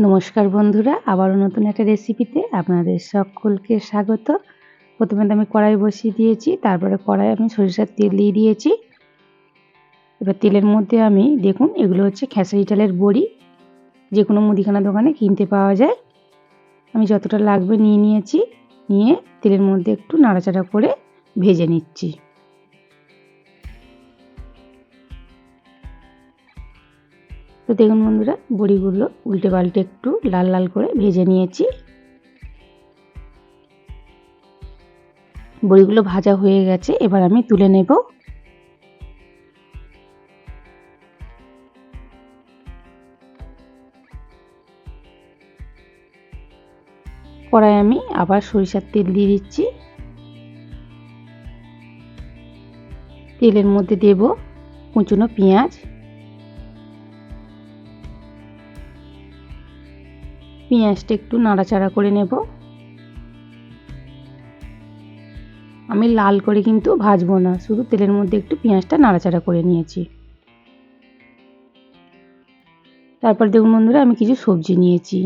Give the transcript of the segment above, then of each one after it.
নমস্কার বন্ধুরা, আবারও নতুন একটা রেসিপিতে আপনাদের সকলকে স্বাগত। প্রথমে তো আমি কড়াই বসিয়ে দিয়েছি, তারপরে কড়াই আমি সরিষার তেল দিয়ে দিয়েছি। এবার তেলের মধ্যে আমি দেখুন এগুলো হচ্ছে খেসারি চালের বড়ি, যে কোনো মুদিখানা দোকানে কিনতে পাওয়া যায়। আমি যতটা লাগবে নিয়ে নিয়েছি, নিয়ে তেলের মধ্যে একটু নাড়াচাড়া করে ভেজে নিচ্ছি। তো দেখুন বন্ধুরা, বড়িগুলো উল্টে পাল্টে একটু লাল লাল করে ভেজে নিয়েছি। বড়িগুলো ভাজা হয়ে গেছে, এবার আমি তুলে নেব। কড়াই আমি আবার সরিষার তেল দিয়ে দিচ্ছি। তেলের মধ্যে দেব কুচনো পেঁয়াজ। পেঁয়াজটা একটু নাড়াচাড়া করে নেব। আমি লাল করে কিন্তু ভাজবো না, শুধু তেলের মধ্যে একটু পেঁয়াজটা নাড়াচাড়া করে নিয়েছি। তারপর দেখুন বন্ধুরা, আমি কিছু সবজি নিয়েছি,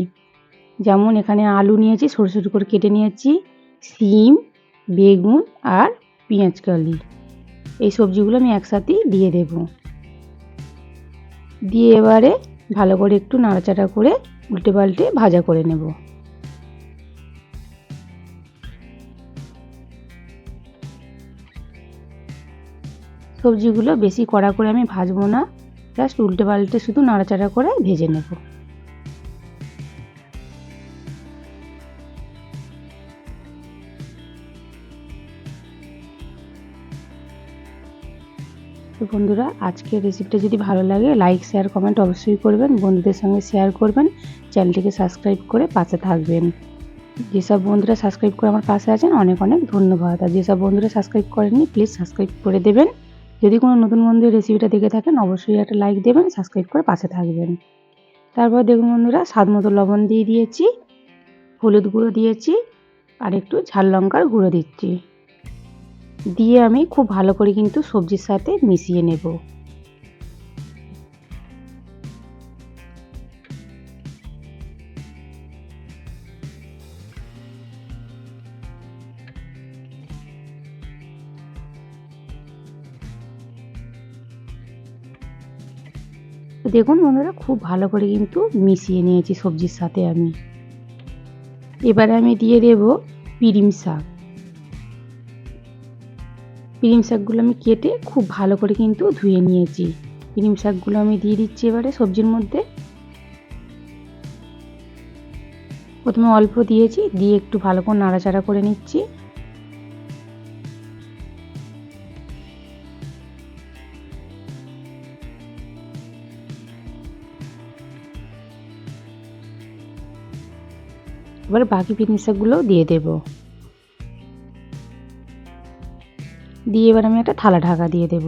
যেমন এখানে আলু নিয়েছি, ছোটো ছোটো করে কেটে নিয়েছি, শিম, বেগুন আর পেঁয়াজকলি। এই সবজিগুলো আমি একসাথেই দিয়ে দেব। দিয়ে এবারে ভালো করে একটু নাড়াচাড়া করে উল্টে পাল্টে ভাজা করে নেব। সবজিগুলো বেশি কড়া করে আমি ভাজবো না, জাস্ট উল্টে পাল্টে শুধু নাড়াচাড়া করে ভেজে নেব। তো বন্ধুরা, আজকের রেসিপিটা যদি ভালো লাগে লাইক শেয়ার কমেন্ট অবশ্যই করবেন, বন্ধুদের সঙ্গে শেয়ার করবেন, চ্যানেলটিকে সাবস্ক্রাইব করে পাশে থাকবেন। যেসব বন্ধুরা সাবস্ক্রাইব করে আমার পাশে আছেন অনেক অনেক ধন্যবাদ, আর যেসব বন্ধুরা সাবস্ক্রাইব করেননি প্লিজ সাবস্ক্রাইব করে দেবেন। যদি কোনো নতুন বন্ধু রেসিপিটা দেখে থাকেন অবশ্যই একটা লাইক দেবেন, সাবস্ক্রাইব করে পাশে থাকবেন। তারপর দেখুন বন্ধুরা, স্বাদ মতো লবণ দিয়ে দিয়েছি, হলুদ গুঁড়ো দিয়েছি, আর একটু ঝাল লঙ্কার গুঁড়ো দিচ্ছি। দিয়ে আমি খুব ভালো করে কিন্তু সবজির সাথে মিশিয়ে নেব। দেখুন বন্ধুরা, খুব ভালো করে কিন্তু মিশিয়ে নিয়েছি সবজির সাথে আমি। এবারে আমি দিয়ে দেব পিরিম শাক। পিরিম শাকগুলো আমি কেটে খুব ভালো করে কিন্তু ধুয়ে নিয়েছি। পিরিম শাকগুলো আমি দিয়ে দিচ্ছি এবারে সবজির মধ্যে। প্রথমে অল্প দিয়েছি, দিয়ে একটু ভালো করে নাড়াচাড়া করে নিচ্ছি। এবার বাকি পিরিম শাকগুলোও দিয়ে দেব। দিয়ে এবার আমি একটা থালা ঢাকা দিয়ে দেব।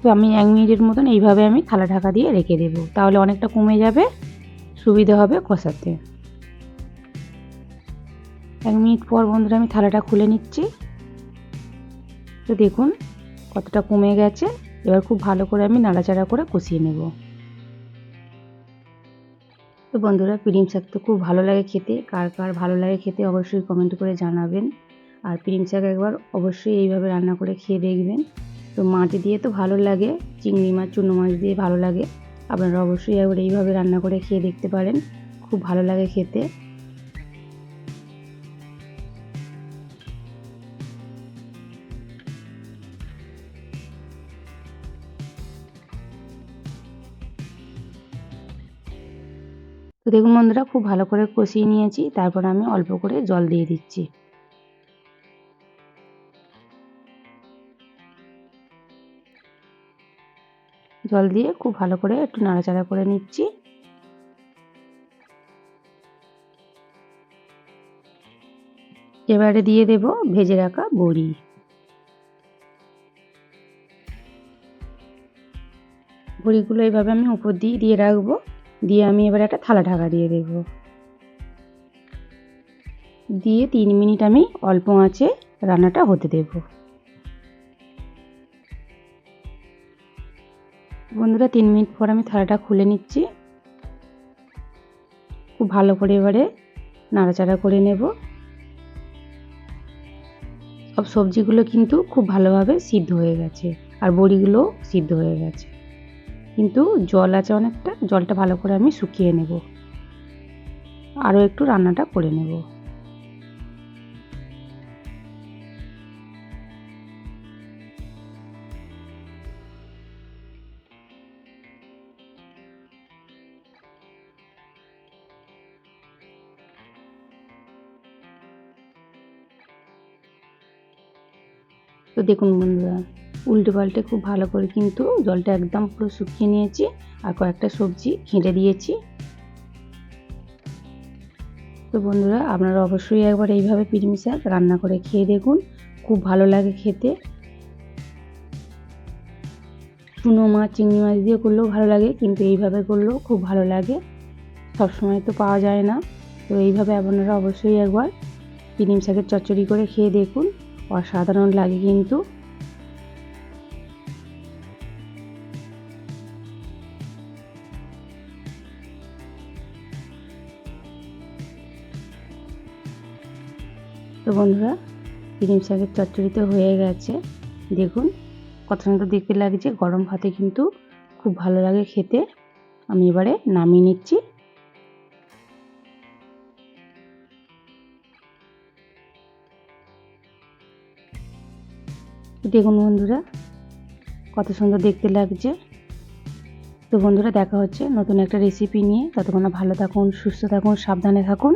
তো আমি 1 মিনিটের মতন এইভাবে আমি থালা ঢাকা দিয়ে রেখে দেব, তাহলে অনেকটা কমে যাবে, সুবিধা হবে কষাতে। 1 মিনিট পর বন্ধুরা আমি থালাটা খুলে নিচ্ছি। তো দেখুন কতটা কমে গেছে। এবার খুব ভালো করে আমি নাড়াচাড়া করে কষিয়ে নেব। তো বন্ধুরা, পিরিম শাক তো খুব ভালো লাগে খেতে, কার কার ভালো লাগে খেতে অবশ্যই কমেন্ট করে জানাবেন। আর পিরিম শাক একবার অবশ্যই এইভাবে রান্না করে খেয়ে দেখবেন। তো মাছ দিয়ে তো ভালো লাগে, চিংড়ি মাছ, চুনো মাছ দিয়ে ভালো লাগে, আপনারা অবশ্যই একবার এইভাবে রান্না করে খেয়ে দেখতে পারেন, খুব ভালো লাগে খেতে। তো দেখুন বন্ধুরা, খুব ভালো করে কষিয়ে নিয়েছি, তারপর আমি অল্প করে জল দিয়ে দিচ্ছি। জল দিয়ে খুব ভালো করে একটু নাড়াচাড়া করে নিচ্ছি। এবারে দিয়ে দেব ভেজে রাখা বড়ি। বড়িগুলো এইভাবে আমি উপর দিয়ে দিয়ে রাখবো, দিয়ে আমি এবার একটা থালা ঢাকা দিয়ে দেব। দিয়ে 3 মিনিট আমি অল্প আঁচে রান্নাটা হতে দেব। বন্ধুরা, 3 মিনিট পর আমি থালাটা খুলে নিচ্ছি। খুব ভালো করে এবারে নাড়াচাড়া করে নেব। সব সবজিগুলো কিন্তু খুব ভালোভাবে সিদ্ধ হয়ে গেছে, আর বড়িগুলোও সিদ্ধ হয়ে গেছে, কিন্তু জল আছে অনেকটা, জলটা ভালো করে আমি শুকিয়ে নেব, আরও একটু রান্নাটা করে নেব। তো দেখুন বন্ধুরা, উল্টে পাল্টে খুব ভালো করে কিন্তু জলটা একদম পুরো শুকিয়ে নিয়েছি, আর কয়েকটা সবজি ঘেঁটে দিয়েছি। তো বন্ধুরা, আপনারা অবশ্যই একবার এইভাবে পিরমিশ শাক রান্না করে খেয়ে দেখুন, খুব ভালো লাগে খেতে। চুনো মাছ, চিংড়ি মাছ দিয়ে করলেও ভালো লাগে, কিন্তু এইভাবে করলেও খুব ভালো লাগে। সবসময় তো পাওয়া যায় না, তো এইভাবে আপনারা অবশ্যই একবার পিরমিশ শাকের চচ্চড়ি করে খেয়ে দেখুন, অসাধারণ লাগে কিন্তু। তো বন্ধুরা, পিরমিশ শাকের চচ্চড়ি তো হয়ে গেছে, দেখুন কত সুন্দর দেখতে লাগছে। গরম ভাতে কিন্তু খুব ভালো লাগে খেতে। আমি এবারে নামিয়ে নিচ্ছি। দেখুন বন্ধুরা, কত সুন্দর দেখতে লাগছে। তো বন্ধুরা, দেখা হচ্ছে নতুন একটা রেসিপি নিয়ে। ততক্ষণ ভালো থাকুন, সুস্থ থাকুন, সাবধানে থাকুন।